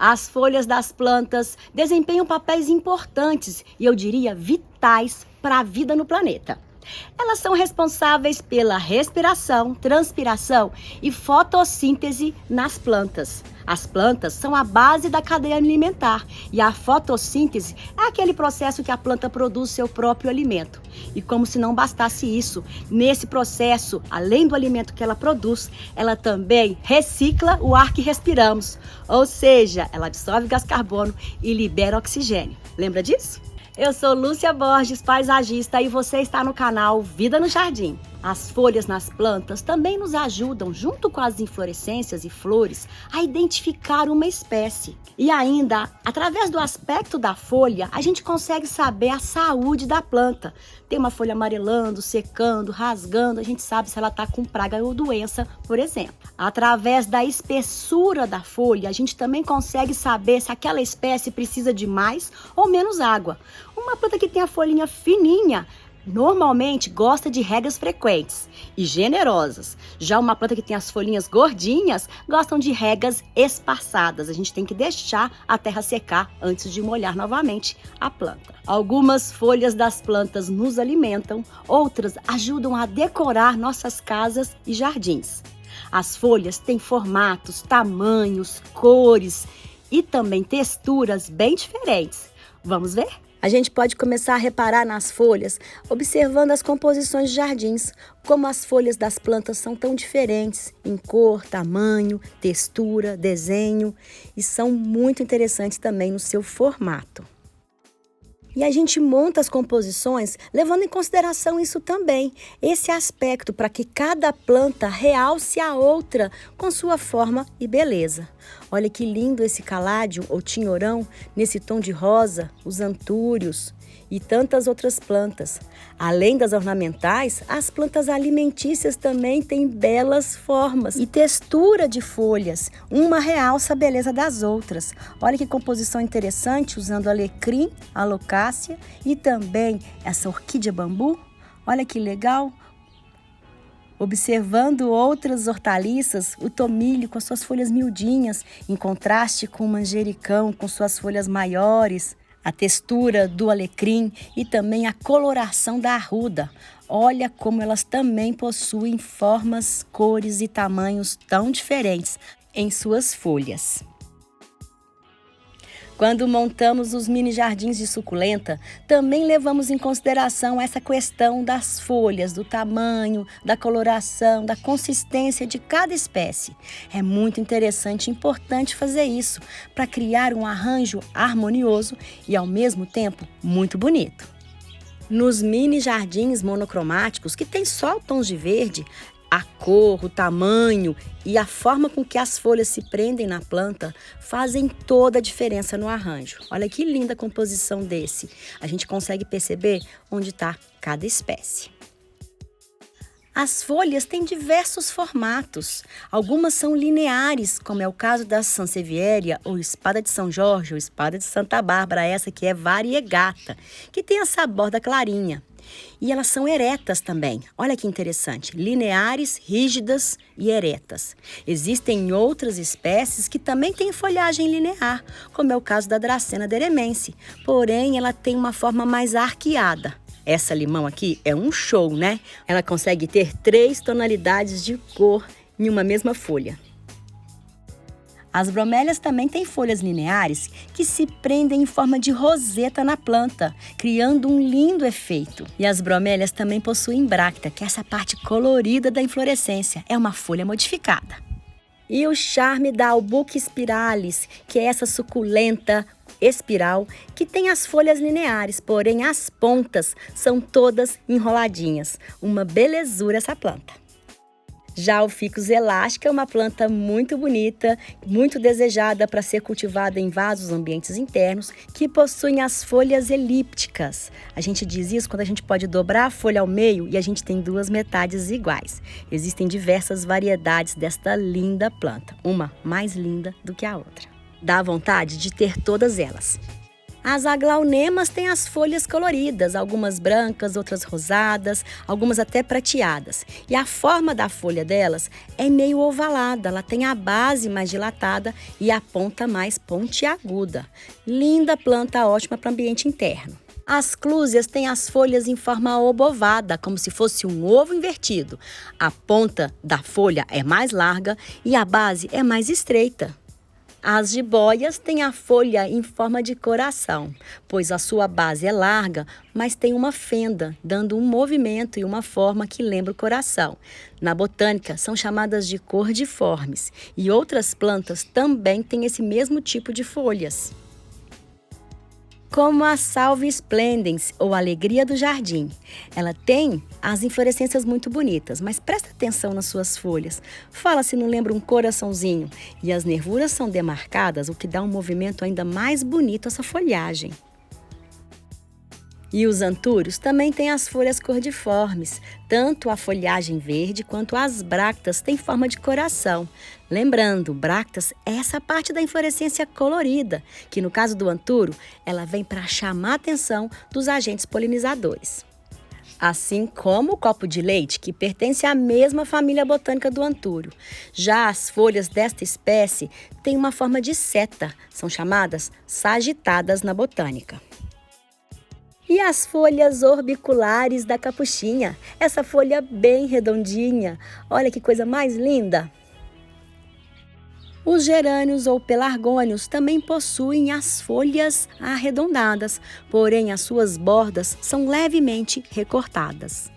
As folhas das plantas desempenham papéis importantes e eu diria vitais para a vida no planeta. Elas são responsáveis pela respiração, transpiração e fotossíntese nas plantas. As plantas são a base da cadeia alimentar e a fotossíntese é aquele processo que a planta produz seu próprio alimento. E como se não bastasse isso, nesse processo, além do alimento que ela produz, ela também recicla o ar que respiramos. Ou seja, ela absorve gás carbono e libera oxigênio. Lembra disso? Eu sou Lúcia Borges, paisagista, e você está no canal Vida no Jardim. As folhas nas plantas também nos ajudam, junto com as inflorescências e flores, a identificar uma espécie. E ainda, através do aspecto da folha, a gente consegue saber a saúde da planta. Tem uma folha amarelando, secando, rasgando, a gente sabe se ela está com praga ou doença, por exemplo. Através da espessura da folha, a gente também consegue saber se aquela espécie precisa de mais ou menos água. Uma planta que tem a folhinha fininha, normalmente gosta de regas frequentes e generosas. Já uma planta que tem as folhinhas gordinhas gostam de regas espaçadas. A gente tem que deixar a terra secar antes de molhar novamente a planta. Algumas folhas das plantas nos alimentam, outras ajudam a decorar nossas casas e jardins. As folhas têm formatos, tamanhos, cores e também texturas bem diferentes. Vamos ver? A gente pode começar a reparar nas folhas, observando as composições de jardins, como as folhas das plantas são tão diferentes em cor, tamanho, textura, desenho e são muito interessantes também no seu formato. E a gente monta as composições levando em consideração isso também, esse aspecto para que cada planta realce a outra com sua forma e beleza. Olha que lindo esse caládio ou tinhorão nesse tom de rosa, os antúrios e tantas outras plantas. Além das ornamentais, as plantas alimentícias também têm belas formas e textura de folhas. Uma realça a beleza das outras. Olha que composição interessante usando alecrim, alocácia e também essa orquídea bambu. Olha que legal! Observando outras hortaliças, o tomilho com as suas folhas miudinhas, em contraste com o manjericão com suas folhas maiores, a textura do alecrim e também a coloração da arruda. Olha como elas também possuem formas, cores e tamanhos tão diferentes em suas folhas. Quando montamos os mini jardins de suculenta, também levamos em consideração essa questão das folhas, do tamanho, da coloração, da consistência de cada espécie. É muito interessante e importante fazer isso para criar um arranjo harmonioso e, ao mesmo tempo, muito bonito. Nos mini jardins monocromáticos, que tem só tons de verde, a cor, o tamanho e a forma com que as folhas se prendem na planta fazem toda a diferença no arranjo. Olha que linda a composição desse. A gente consegue perceber onde está cada espécie. As folhas têm diversos formatos. Algumas são lineares, como é o caso da Sansevieria, ou espada de São Jorge, ou espada de Santa Bárbara, essa que é variegata, que tem essa borda clarinha. E elas são eretas também. Olha que interessante, lineares, rígidas e eretas. Existem outras espécies que também têm folhagem linear, como é o caso da Dracena deremense, porém ela tem uma forma mais arqueada. Essa limão aqui é um show, né? Ela consegue ter 3 tonalidades de cor em uma mesma folha. As bromélias também têm folhas lineares que se prendem em forma de roseta na planta, criando um lindo efeito. E as bromélias também possuem bráctea, que é essa parte colorida da inflorescência. É uma folha modificada. E o charme da Albuque spiralis, que é essa suculenta espiral que tem as folhas lineares, porém as pontas são todas enroladinhas. Uma belezura essa planta. Já o Ficus elástica é uma planta muito bonita, muito desejada para ser cultivada em vasos ambientes internos, que possuem as folhas elípticas. A gente diz isso quando a gente pode dobrar a folha ao meio e a gente tem 2 metades iguais. Existem diversas variedades desta linda planta, uma mais linda do que a outra. Dá vontade de ter todas elas. As aglaunemas têm as folhas coloridas, algumas brancas, outras rosadas, algumas até prateadas. E a forma da folha delas é meio ovalada, ela tem a base mais dilatada e a ponta mais pontiaguda. Linda planta, ótima para o ambiente interno. As clúsias têm as folhas em forma obovada, como se fosse um ovo invertido. A ponta da folha é mais larga e a base é mais estreita. As jiboias têm a folha em forma de coração, pois a sua base é larga, mas tem uma fenda, dando um movimento e uma forma que lembra o coração. Na botânica, são chamadas de cordiformes, e outras plantas também têm esse mesmo tipo de folhas. Como a Salvia splendens, ou alegria do jardim. Ela tem as inflorescências muito bonitas, mas presta atenção nas suas folhas. Fala se não lembra um coraçãozinho. E as nervuras são demarcadas, o que dá um movimento ainda mais bonito a essa folhagem. E os antúrios também têm as folhas cordiformes. Tanto a folhagem verde quanto as bractas têm forma de coração. Lembrando, bractas é essa parte da inflorescência colorida, que no caso do antúrio, ela vem para chamar a atenção dos agentes polinizadores. Assim como o copo de leite, que pertence à mesma família botânica do antúrio. Já as folhas desta espécie têm uma forma de seta, são chamadas sagitadas na botânica. E as folhas orbiculares da capuchinha, essa folha bem redondinha, olha que coisa mais linda! Os gerânios ou pelargônios também possuem as folhas arredondadas, porém as suas bordas são levemente recortadas.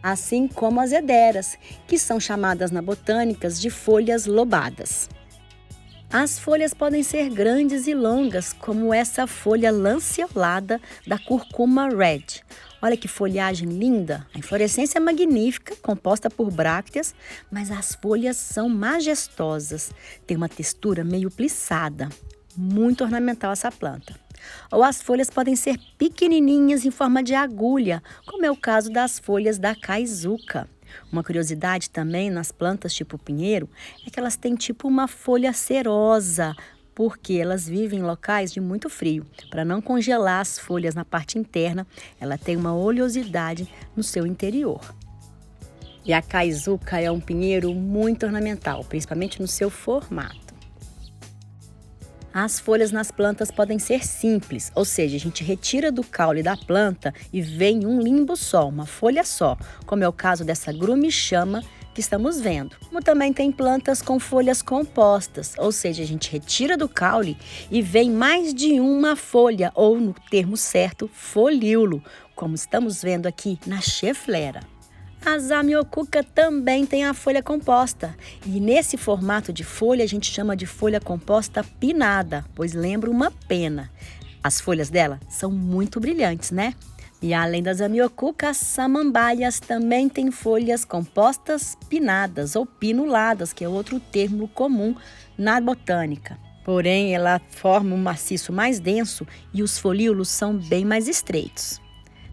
Assim como as hederas, que são chamadas na botânica de folhas lobadas. As folhas podem ser grandes e longas, como essa folha lanceolada da curcuma red. Olha que folhagem linda! A inflorescência é magnífica, composta por brácteas, mas as folhas são majestosas. Tem uma textura meio plissada. Muito ornamental essa planta. Ou as folhas podem ser pequenininhas em forma de agulha, como é o caso das folhas da caizuca. Uma curiosidade também nas plantas tipo pinheiro é que elas têm tipo uma folha cerosa, porque elas vivem em locais de muito frio. Para não congelar as folhas na parte interna, ela tem uma oleosidade no seu interior. E a caizuca é um pinheiro muito ornamental, principalmente no seu formato. As folhas nas plantas podem ser simples, ou seja, a gente retira do caule da planta e vem um limbo só, uma folha só, como é o caso dessa grumichama que estamos vendo. Como também tem plantas com folhas compostas, ou seja, a gente retira do caule e vem mais de uma folha, ou no termo certo, folíolo, como estamos vendo aqui na cheflera. A Zamioculca também tem a folha composta e nesse formato de folha a gente chama de folha composta pinnada, pois lembra uma pena. As folhas dela são muito brilhantes, né? E além das Zamioculca, as samambaias também têm folhas compostas pinnadas ou pinuladas, que é outro termo comum na botânica. Porém, ela forma um maciço mais denso e os folíolos são bem mais estreitos.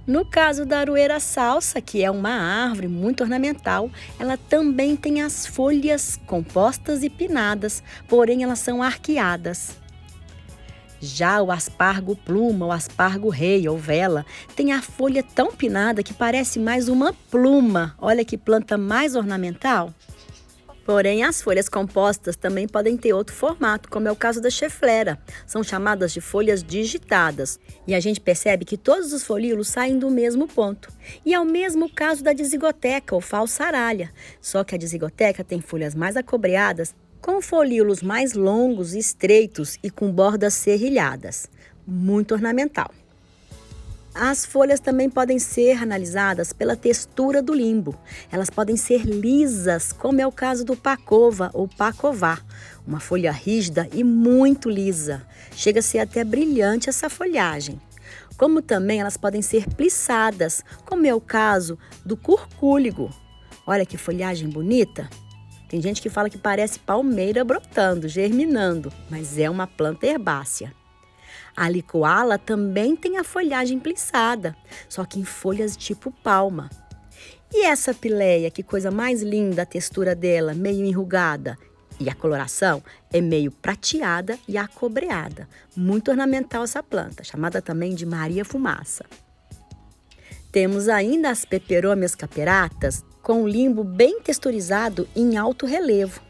No caso da aroeira salsa, que é uma árvore muito ornamental, ela também tem as folhas compostas e pinnadas, porém elas são arqueadas. Já o aspargo pluma, ou aspargo rei ou vela, tem a folha tão pinnada que parece mais uma pluma. Olha que planta mais ornamental! Porém, as folhas compostas também podem ter outro formato, como é o caso da cheflera. São chamadas de folhas digitadas. E a gente percebe que todos os folíolos saem do mesmo ponto. E é o mesmo caso da dizigoteca, ou falsaralha. Só que a dizigoteca tem folhas mais acobreadas, com folíolos mais longos e estreitos e com bordas serrilhadas. Muito ornamental. As folhas também podem ser analisadas pela textura do limbo. Elas podem ser lisas, como é o caso do pacova ou pacová, uma folha rígida e muito lisa. Chega a ser até brilhante essa folhagem. Como também elas podem ser plissadas, como é o caso do curcúligo. Olha que folhagem bonita! Tem gente que fala que parece palmeira brotando, germinando, mas é uma planta herbácea. A licoala também tem a folhagem plissada, só que em folhas tipo palma. E essa pileia, que coisa mais linda a textura dela, meio enrugada. E a coloração é meio prateada e acobreada. Muito ornamental essa planta, chamada também de Maria Fumaça. Temos ainda as peperômias caperatas, com um limbo bem texturizado em alto relevo.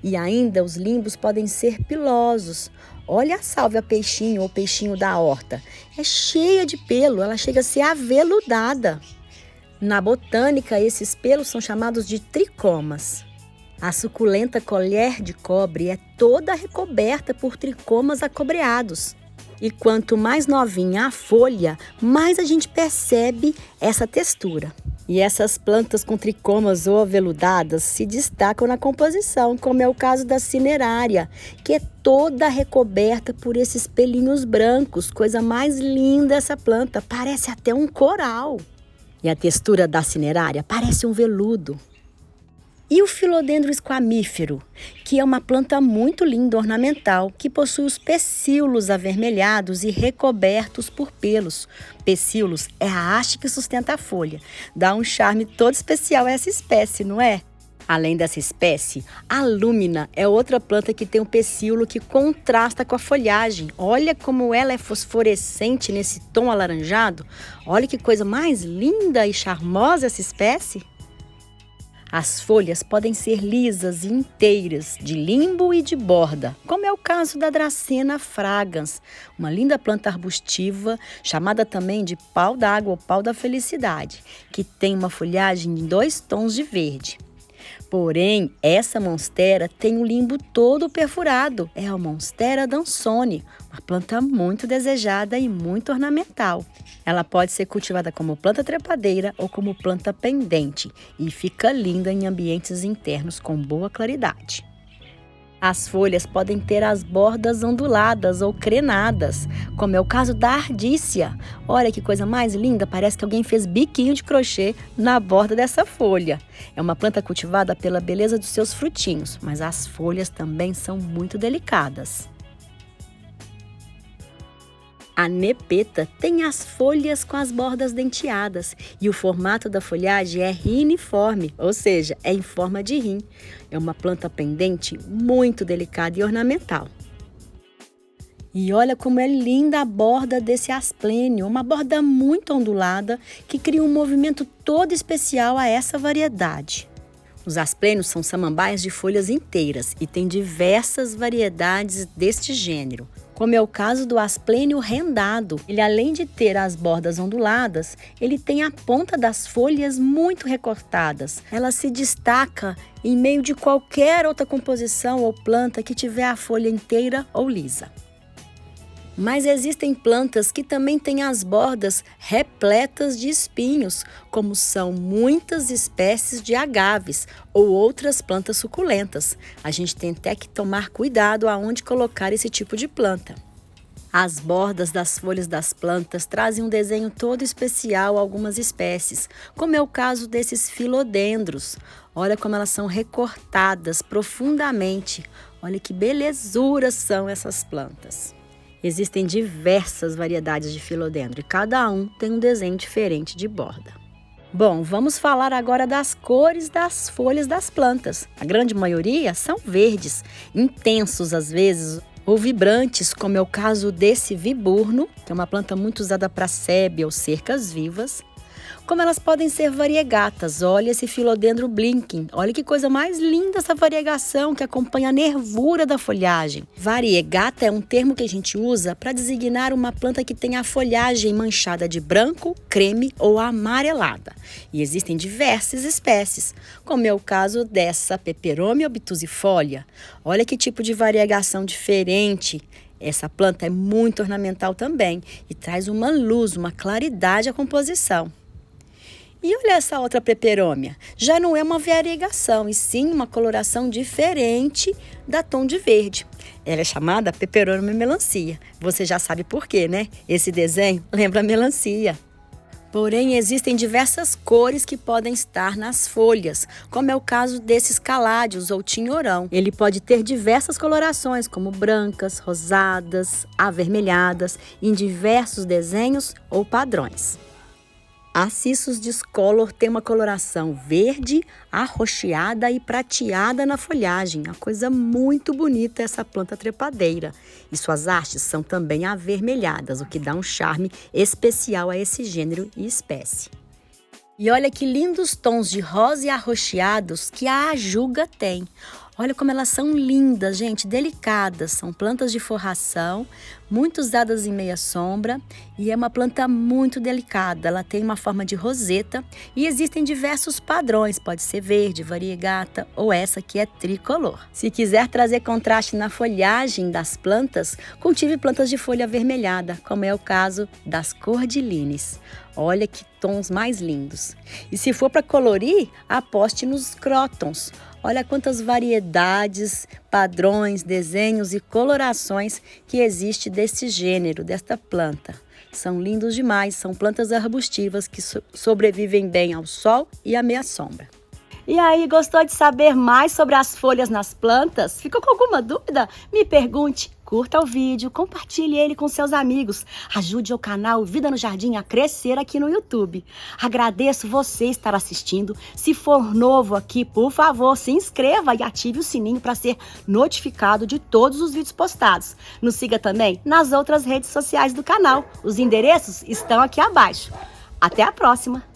E ainda os limbos podem ser pilosos. Olha a sálvia peixinho ou peixinho da horta. É cheia de pelo, ela chega a ser aveludada. Na botânica, esses pelos são chamados de tricomas. A suculenta colher de cobre é toda recoberta por tricomas acobreados. E quanto mais novinha a folha, mais a gente percebe essa textura. E essas plantas com tricomas ou aveludadas se destacam na composição, como é o caso da cinerária, que é toda recoberta por esses pelinhos brancos. Coisa mais linda essa planta, parece até um coral. E a textura da cinerária parece um veludo. E o Philodendron squamífero, que é uma planta muito linda, ornamental, que possui os pecíolos avermelhados e recobertos por pelos. Pecíolos é a haste que sustenta a folha. Dá um charme todo especial a essa espécie, não é? Além dessa espécie, a lúmina é outra planta que tem um pecíolo que contrasta com a folhagem. Olha como ela é fosforescente nesse tom alaranjado. Olha que coisa mais linda e charmosa essa espécie. As folhas podem ser lisas e inteiras, de limbo e de borda, como é o caso da Dracena fragans, uma linda planta arbustiva, chamada também de pau d'água ou pau da felicidade, que tem uma folhagem em 2 tons de verde. Porém, essa monstera tem o limbo todo perfurado, é a Monstera dansoni, uma planta muito desejada e muito ornamental. Ela pode ser cultivada como planta trepadeira ou como planta pendente e fica linda em ambientes internos com boa claridade. As folhas podem ter as bordas onduladas ou crenadas, como é o caso da ardícia. Olha que coisa mais linda, parece que alguém fez biquinho de crochê na borda dessa folha. É uma planta cultivada pela beleza dos seus frutinhos, mas as folhas também são muito delicadas. A nepeta tem as folhas com as bordas denteadas e o formato da folhagem é riniforme, ou seja, é em forma de rim. É uma planta pendente muito delicada e ornamental. E olha como é linda a borda desse asplênio, uma borda muito ondulada que cria um movimento todo especial a essa variedade. Os asplênios são samambaias de folhas inteiras e tem diversas variedades deste gênero, como é o caso do asplênio rendado. Ele, além de ter as bordas onduladas, ele tem a ponta das folhas muito recortadas. Ela se destaca em meio de qualquer outra composição ou planta que tiver a folha inteira ou lisa. Mas existem plantas que também têm as bordas repletas de espinhos, como são muitas espécies de agaves ou outras plantas suculentas. A gente tem até que tomar cuidado aonde colocar esse tipo de planta. As bordas das folhas das plantas trazem um desenho todo especial a algumas espécies, como é o caso desses filodendros. Olha como elas são recortadas profundamente. Olha que belezuras são essas plantas. Existem diversas variedades de filodendro e cada um tem um desenho diferente de borda. Bom, vamos falar agora das cores das folhas das plantas. A grande maioria são verdes, intensos às vezes, ou vibrantes, como é o caso desse viburno, que é uma planta muito usada para sébia ou cercas vivas. Como elas podem ser variegatas, olha esse Philodendron blinking, olha que coisa mais linda essa variegação que acompanha a nervura da folhagem. Variegata é um termo que a gente usa para designar uma planta que tem a folhagem manchada de branco, creme ou amarelada. E existem diversas espécies, como é o caso dessa Peperomia obtusifolia. Olha que tipo de variegação diferente. Essa planta é muito ornamental também e traz uma luz, uma claridade à composição. E olha essa outra peperômia, já não é uma variegação, e sim uma coloração diferente da tom de verde. Ela é chamada Peperomia melancia. Você já sabe por quê, né? Esse desenho lembra melancia. Porém, existem diversas cores que podem estar nas folhas, como é o caso desses caládios ou tinhorão. Ele pode ter diversas colorações, como brancas, rosadas, avermelhadas, em diversos desenhos ou padrões. A Cissus Discolor tem uma coloração verde, arroxeada e prateada na folhagem. Uma coisa muito bonita essa planta trepadeira. E suas hastes são também avermelhadas, o que dá um charme especial a esse gênero e espécie. E olha que lindos tons de rosa e arroxeados que a ajuga tem. Olha como elas são lindas, gente, delicadas. São plantas de forração, muito usadas em meia sombra e é uma planta muito delicada. Ela tem uma forma de roseta e existem diversos padrões. Pode ser verde, variegata ou essa que é tricolor. Se quiser trazer contraste na folhagem das plantas, cultive plantas de folha avermelhada, como é o caso das cordilines. Olha que tons mais lindos. E se for para colorir, aposte nos crótons. Olha quantas variedades, padrões, desenhos e colorações que existe desse gênero, desta planta. São lindos demais, são plantas arbustivas que sobrevivem bem ao sol e à meia sombra. E aí, gostou de saber mais sobre as folhas nas plantas? Ficou com alguma dúvida? Me pergunte, curta o vídeo, compartilhe ele com seus amigos. Ajude o canal Vida no Jardim a crescer aqui no YouTube. Agradeço você estar assistindo. Se for novo aqui, por favor, se inscreva e ative o sininho para ser notificado de todos os vídeos postados. Nos siga também nas outras redes sociais do canal. Os endereços estão aqui abaixo. Até a próxima!